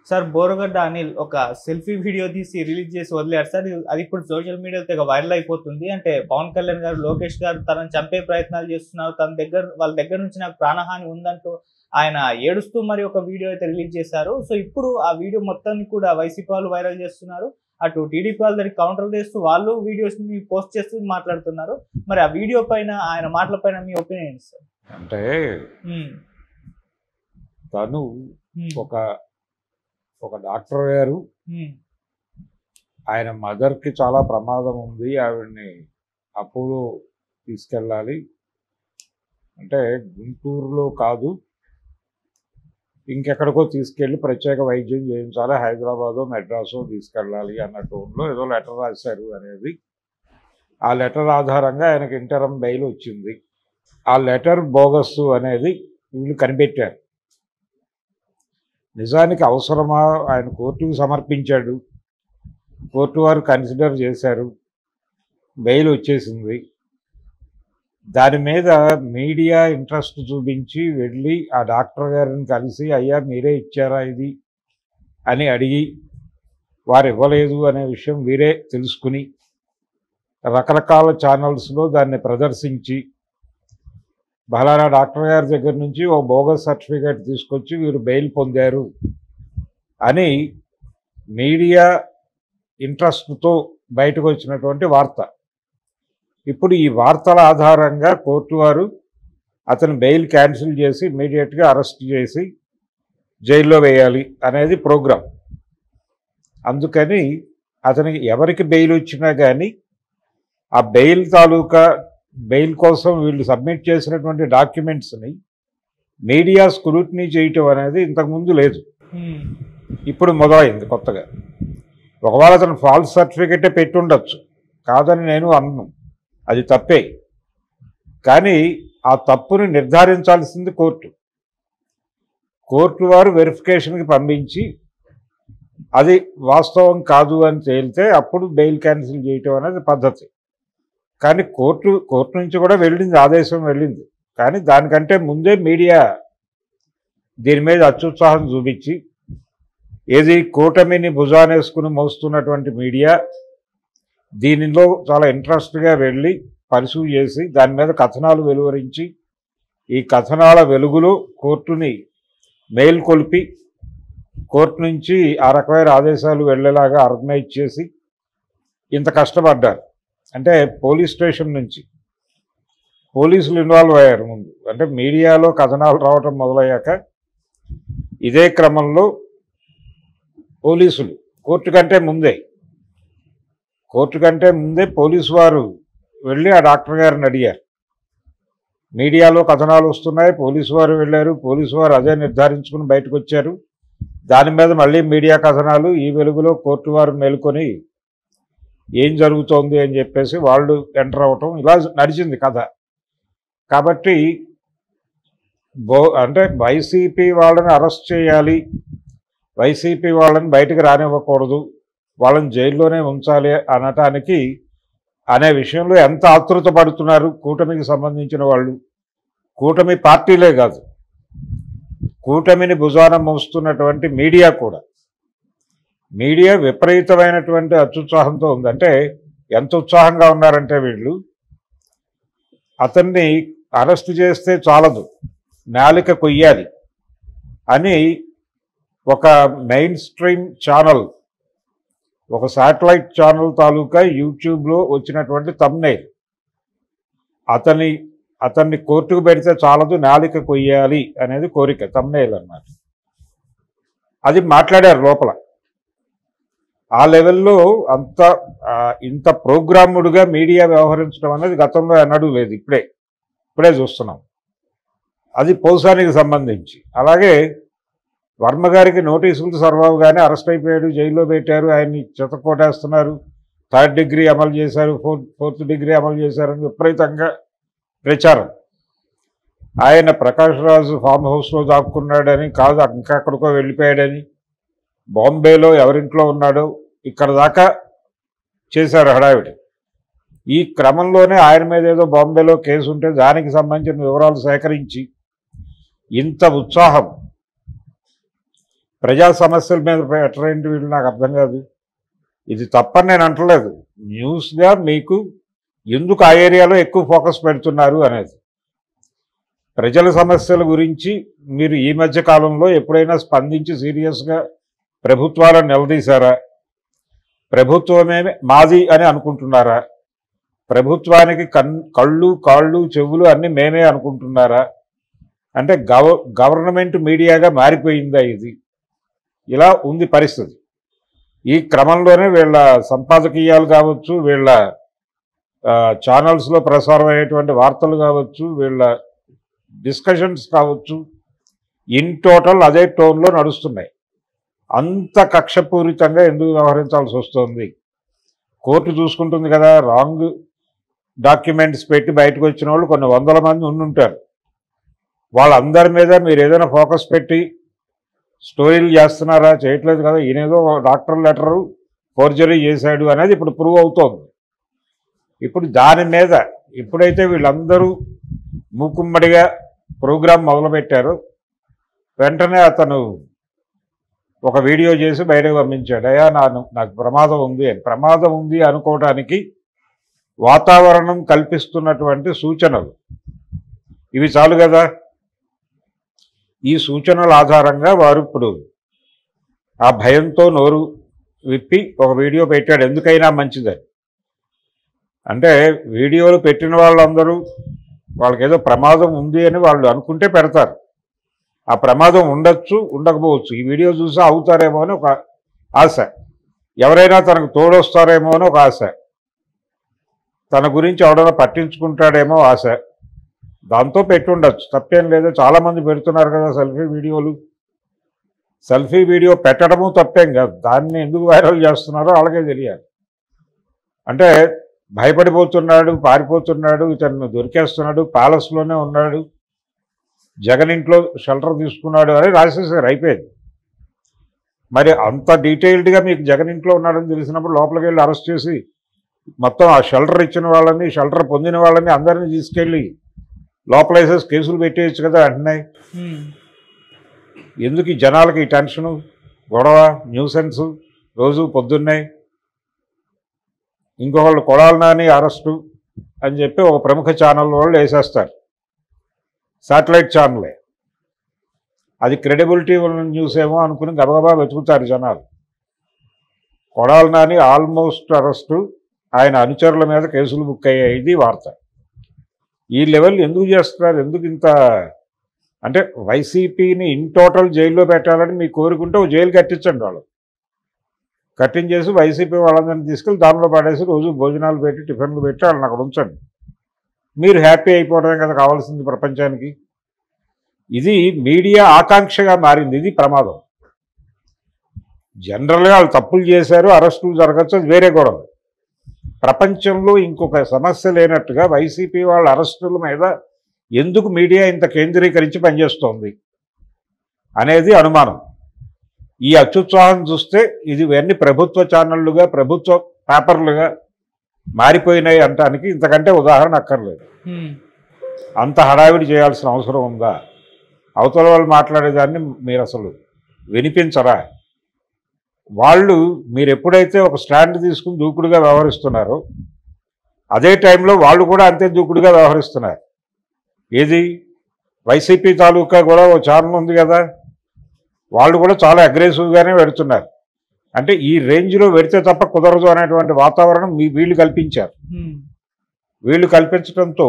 Sir Boragadda Anil ఒక selfie video తీసి release చేసి వదిలేరు సార్. అది ఇప్పుడు సోషల్ మీడియాలో తెగ వైరల్ అయిపోతుంది. అంటే పవన్ కళ్యాణ్ గారు, లోకేష్ గారు తనని చంపే ప్రయత్నాలు చేస్తున్నారు, వాళ్ళ దగ్గర నుంచి నాకు ప్రాణహాని ఉందంటూ ఆయన ఏడుస్తూ మరి ఒక వీడియో అయితే రిలీజ్ చేశారు. సో ఇప్పుడు ఆ వీడియో మొత్తాన్ని కూడా వైసీపీ వాళ్ళు వైరల్ చేస్తున్నారు. అటు టీడీపీ వాళ్ళ దానికి కౌంటర్ చేస్తూ వాళ్ళు వీడియోస్ ని పోస్ట్ చేస్తూ మాట్లాడుతున్నారు. మరి ఆ వీడియో పైన, ఆయన మాటల పైన మీ ఒపీనియన్ సార్? అంటే తను ఒక డాక్టర్ గారు, ఆయన మదర్కి చాలా ప్రమాదం ఉంది, ఆవిడ్ని అపోలో తీసుకెళ్ళాలి అంటే గుంటూరులో కాదు ఇంకెక్కడికో తీసుకెళ్ళి ప్రత్యేక వైద్యం చేయించాలి, హైదరాబాదో మెడ్రాసో తీసుకెళ్ళాలి అన్న టోన్లో ఏదో లెటర్ రాశారు అనేది. ఆ లెటర్ ఆధారంగా ఆయనకు ఇంటరమ్ బెయిల్ వచ్చింది. ఆ లెటర్ బోగస్ అనేది వీళ్ళు కనిపెట్టారు. నిజానికి అవసరమా? ఆయన కోర్టుకు సమర్పించాడు, కోర్టు వారు కన్సిడర్ చేశారు, బెయిల్ వచ్చేసింది. దాని మీద మీడియా ఇంట్రెస్ట్ చూపించి వెళ్ళి ఆ డాక్టర్ గారిని కలిసి, అయ్యా మీరే ఇచ్చారా ఇది అని అడిగి, వారు ఇవ్వలేదు అనే విషయం వీరే తెలుసుకుని రకరకాల ఛానల్స్లో దాన్ని ప్రదర్శించి, బలానా డాక్టర్ గారి దగ్గర నుంచి ఓ బోగస్ సర్టిఫికేట్ తీసుకొచ్చి వీరు బెయిల్ పొందారు అని మీడియా ఇంట్రెస్ట్తో బయటకు వచ్చినటువంటి వార్త. ఇప్పుడు ఈ వార్తల ఆధారంగా కోర్టు వారు అతని బెయిల్ క్యాన్సిల్ చేసి ఇమ్మీడియట్గా అరెస్ట్ చేసి జైల్లో వేయాలి అనేది ప్రోగ్రాం. అందుకని అతనికి ఎవరికి బెయిల్ వచ్చినా కానీ ఆ బెయిల్ తాలూకా బెయిల్ కోసం వీళ్ళు సబ్మిట్ చేసినటువంటి డాక్యుమెంట్స్ని మీడియా స్క్రూటినీ చేయటం అనేది ఇంతకుముందు లేదు, ఇప్పుడు మొదలైంది కొత్తగా. ఒకవేళ అతను ఫాల్స్ సర్టిఫికెటే పెట్టి ఉండొచ్చు, కాదని నేను అన్నాను, అది తప్పే. కానీ ఆ తప్పుని నిర్ధారించాల్సింది కోర్టు. కోర్టు వారు వెరిఫికేషన్కి పంపించి అది వాస్తవం కాదు అని తేలితే అప్పుడు బెయిల్ క్యాన్సిల్ చేయటం అనేది పద్ధతి. కానీ కోర్టు నుంచి కూడా వెళ్ళింది, ఆదేశం వెళ్ళింది. కానీ దానికంటే ముందే మీడియా దీని మీద అత్యుత్సాహం చూపించి, ఏది కూటమిని భుజానేసుకుని మోస్తున్నటువంటి మీడియా దీనిలో చాలా ఇంట్రెస్ట్గా వెళ్ళి పరిశూ చేసి దాని మీద కథనాలు వెలువరించి, ఈ కథనాల వెలుగులో కోర్టుని మేల్కొల్పి కోర్టు నుంచి ఆ రకమైన ఆదేశాలు వెళ్ళేలాగా ఆర్గనైజ్ చేసి ఇంత కష్టపడ్డారు. అంటే పోలీస్ స్టేషన్ నుంచి పోలీసులు ఇన్వాల్వ్ అయ్యారు ముందు. అంటే మీడియాలో కథనాలు రావటం మొదలయ్యాక ఇదే క్రమంలో పోలీసులు కోర్టు కంటే ముందే పోలీసు వారు వెళ్ళి ఆ డాక్టర్ గారిని అడిగారు. మీడియాలో కథనాలు వస్తున్నాయి, పోలీసు వారు వెళ్ళారు, పోలీసు వారు అదే నిర్ధారించుకుని బయటకు వచ్చారు. దాని మీద మళ్ళీ మీడియా కథనాలు, ఈ వెలుగులో కోర్టు వారు మేల్కొని ఏం జరుగుతోంది అని చెప్పేసి వాళ్ళు ఎంటర్ అవ్వటం, ఇలా నడిచింది కథ. కాబట్టి అంటే వైసీపీ వాళ్ళని అరెస్ట్ చేయాలి, వైసీపీ వాళ్ళని బయటకు రానివ్వకూడదు, వాళ్ళని జైల్లోనే ఉంచాలి అనే విషయంలో ఎంత ఆతృత పడుతున్నారు కూటమికి సంబంధించిన వాళ్ళు. కూటమి పార్టీలే కాదు, కూటమిని భుజాన మోస్తున్నటువంటి మీడియా కూడా. మీడియా విపరీతమైనటువంటి అత్యుత్సాహంతో ఉంది. అంటే ఎంత ఉత్సాహంగా ఉన్నారంటే వీళ్ళు, అతన్ని అరెస్ట్ చేస్తే చాలదు, నాలిక కొయ్యాలి అని ఒక మెయిన్ స్ట్రీమ్ ఛానల్, ఒక శాటిలైట్ ఛానల్ తాలూకా యూట్యూబ్లో వచ్చినటువంటి థంబ్నెయిల్, అతన్ని కోర్టుకు పెడితే చాలదు, నాలిక కొయ్యాలి అనేది కోరిక, థంబ్నెయిల్ అన్నమాట. అది మాట్లాడారు లోపల. ఆ లెవెల్లో ఇంత ప్రోగ్రాముడుగా మీడియా వ్యవహరించడం అనేది గతంలో ఎన్నడూ లేదు, ఇప్పుడే చూస్తున్నాం. అది పౌసానికి సంబంధించి. అలాగే వర్మ గారికి నోటీసులు సర్వావు కానీ అరెస్ట్ అయిపోయాడు, జైల్లో పెట్టారు, ఆయన్ని చితకొట్టేస్తున్నారు, 3rd డిగ్రీ అమలు చేశారు, 4th డిగ్రీ అమలు చేశారని విపరీతంగా ప్రచారం. ఆయన ప్రకాష్ రాజు ఫామ్ హౌస్లో దాక్కున్నాడని కాదు, ఇంకా ఎక్కడికో వెళ్ళిపోయాడని, బాంబేలో ఎవరింట్లో ఉన్నాడో ఇక్కడ దాకా చేశారు హడావిడి. ఈ క్రమంలోనే ఆయన మీద ఏదో బాంబేలో కేసు ఉంటే దానికి సంబంధించిన వివరాలు సేకరించి ఇంత ఉత్సాహం ప్రజా సమస్యల మీద పెట్టరేంటి వీళ్ళు, నాకు అర్థం కాదు. ఇది తప్పని నేను అంటలేదు, న్యూస్గా మీకు ఎందుకు ఆ ఏరియాలో ఎక్కువ ఫోకస్ పెడుతున్నారు అనేది. ప్రజల సమస్యల గురించి మీరు ఈ మధ్య కాలంలో ఎప్పుడైనా స్పందించి సీరియస్గా ప్రభుత్వాలను నిలదీశారా? ప్రభుత్వమే మాది అని అనుకుంటున్నారా? ప్రభుత్వానికి కళ్ళు కాళ్ళు చెవులు అన్నీ మేమే అనుకుంటున్నారా? అంటే గవర్నమెంట్ మీడియాగా మారిపోయిందా ఇది? ఇలా ఉంది పరిస్థితి. ఈ క్రమంలోనే వీళ్ళ సంపాదకీయాలు కావచ్చు, వీళ్ళ ఛానల్స్లో ప్రసారం అయ్యేటువంటి వార్తలు కావచ్చు, వీళ్ళ డిస్కషన్స్ కావచ్చు, ఇన్ టోటల్ అదే టోన్లో నడుస్తున్నాయి. అంత కక్షపూరితంగా ఎందుకు వ్యవహరించాల్సి వస్తుంది? కోర్టు చూసుకుంటుంది కదా. రాంగ్ డాక్యుమెంట్స్ పెట్టి బయటకు వచ్చిన వాళ్ళు కొన్ని వందల మంది ఉండుంటారు. వాళ్ళందరి మీద మీరు ఏదైనా ఫోకస్ పెట్టి స్టోరీలు చేస్తున్నారా? చేయట్లేదు కదా. ఈయనేదో డాక్టర్ లెటరు ఫోర్జరీ చేశాడు అనేది ఇప్పుడు ప్రూవ్ అవుతోంది. ఇప్పుడు దాని మీద ఎప్పుడైతే వీళ్ళందరూ మూకుమ్మడిగా ప్రోగ్రాం మొదలుపెట్టారో వెంటనే అతను ఒక వీడియో చేసి బయటకు పంపించాడు. అయ్యా నాకు ప్రమాదం ఉంది అని. ప్రమాదం ఉంది అనుకోవడానికి వాతావరణం కల్పిస్తున్నటువంటి సూచనలు ఇవి చాలు కదా. ఈ సూచనల ఆధారంగా వారు ఇప్పుడు ఆ భయంతో నోరు విప్పి ఒక వీడియో పెట్టాడు. ఎందుకైనా మంచిదని. అంటే వీడియోలు పెట్టిన వాళ్ళందరూ వాళ్ళకేదో ప్రమాదం ఉంది అని వాళ్ళు అనుకుంటే పెడతారు. ఆ ప్రమాదం ఉండొచ్చు, ఉండకపోవచ్చు. ఈ వీడియో చూసి అవుతారేమో అని ఒక ఆశ, ఎవరైనా తనకు తోడొస్తారేమో అని ఒక ఆశ, తన గురించి ఎవడైనా పట్టించుకుంటాడేమో ఆశ, దాంతో పెట్టుండొచ్చు. తప్పేం లేదు. చాలామంది పెడుతున్నారు కదా సెల్ఫీ వీడియోలు. సెల్ఫీ వీడియో పెట్టడము తప్పేం కాదు. దాన్ని ఎందుకు వైరల్ చేస్తున్నారో వాళ్ళకే తెలియాలి. అంటే భయపడిపోతున్నాడు, పారిపోతున్నాడు, ఇతను దొరికేస్తున్నాడు, ప్యాలెస్లోనే ఉన్నాడు, జగన్ ఇంట్లో షెల్టర్ తీసుకున్నాడు అని రాసేసారు, అయిపోయింది. మరి అంత డీటెయిల్డ్గా మీకు జగన్ ఇంట్లో ఉన్నాడని తెలిసినప్పుడు లోపలికి వెళ్ళి అరెస్ట్ చేసి మొత్తం ఆ షెల్టర్ ఇచ్చిన వాళ్ళని, షెల్టర్ పొందిన వాళ్ళని అందరినీ తీసుకెళ్ళి లోపల వేసేసి కేసులు పెట్టేయచ్చు కదా అంటున్నాయి. ఎందుకు ఈ జనాలకి ఈ టెన్షను, గొడవ, న్యూసెన్స్ రోజు పొద్దున్నాయి. ఇంకొకళ్ళు కొడాలి నాని అరెస్టు అని చెప్పి ఒక ప్రముఖ ఛానల్ వాళ్ళు వేసేస్తారు. శాటిలైట్ ఛానలే అది. క్రెడిబిలిటీ ఉన్న న్యూస్ ఏమో అనుకుని గబగబా వెతుకుతారు జనాలు. కొడాలి నాని ఆల్మోస్ట్ అరెస్టు, ఆయన అనుచరుల మీద కేసులు బుక్ అయ్యాయి. ఇది వార్త. ఈ లెవెల్ ఎందుకు చేస్తున్నారు? ఎందుకు ఇంత? అంటే వైసీపీని ఇన్ టోటల్ జైల్లో పెట్టాలని మీకు కోరుకుంటే ఓ జైలు కట్టించండి. వాళ్ళు కట్టించేసి వైసీపీ వాళ్ళందరినీ తీసుకెళ్ళి దానిలో పడేసి రోజు భోజనాలు పెట్టి టిఫిన్లు పెట్టి వాళ్ళని అక్కడ ఉంచండి. మీరు హ్యాపీ అయిపోవడమే కదా కావాల్సింది ప్రపంచానికి. ఇది మీడియా ఆకాంక్షగా మారింది. ఇది ప్రమాదం. జనరల్గా వాళ్ళు తప్పులు చేశారు, అరెస్టులు జరగచ్చు, అది వేరే గొడవ. ప్రపంచంలో ఇంకొక సమస్య లేనట్టుగా వైసీపీ వాళ్ళ అరెస్టుల మీద ఎందుకు మీడియా ఇంత కేంద్రీకరించి పనిచేస్తోంది అనేది అనుమానం. ఈ అత్యుత్సాహం చూస్తే ఇది ఇవన్నీ ప్రభుత్వ ఛానళ్లుగా, ప్రభుత్వ పేపర్లుగా మారిపోయినాయి అంటానికి ఇంతకంటే ఉదాహరణ అక్కర్లేదు. అంత హడావిడి చేయాల్సిన అవసరం ఉందా? అవతల వాళ్ళు మాట్లాడేదాన్ని మీరు అసలు వినిపించరా? వాళ్ళు మీరు ఎప్పుడైతే ఒక స్టాండ్ తీసుకుని దూకుడుగా వ్యవహరిస్తున్నారో అదే టైంలో వాళ్ళు కూడా అంతే దూకుడుగా వ్యవహరిస్తున్నారు. ఏది? వైసీపీ తాలూకా కూడా ఓ ఛానల్ ఉంది కదా, వాళ్ళు కూడా చాలా అగ్రెసివ్గానే పెడుతున్నారు. అంటే ఈ రేంజ్లో పెడితే తప్ప కుదరదు అనేటువంటి వాతావరణం వీళ్ళు కల్పించారు. వీళ్ళు కల్పించడంతో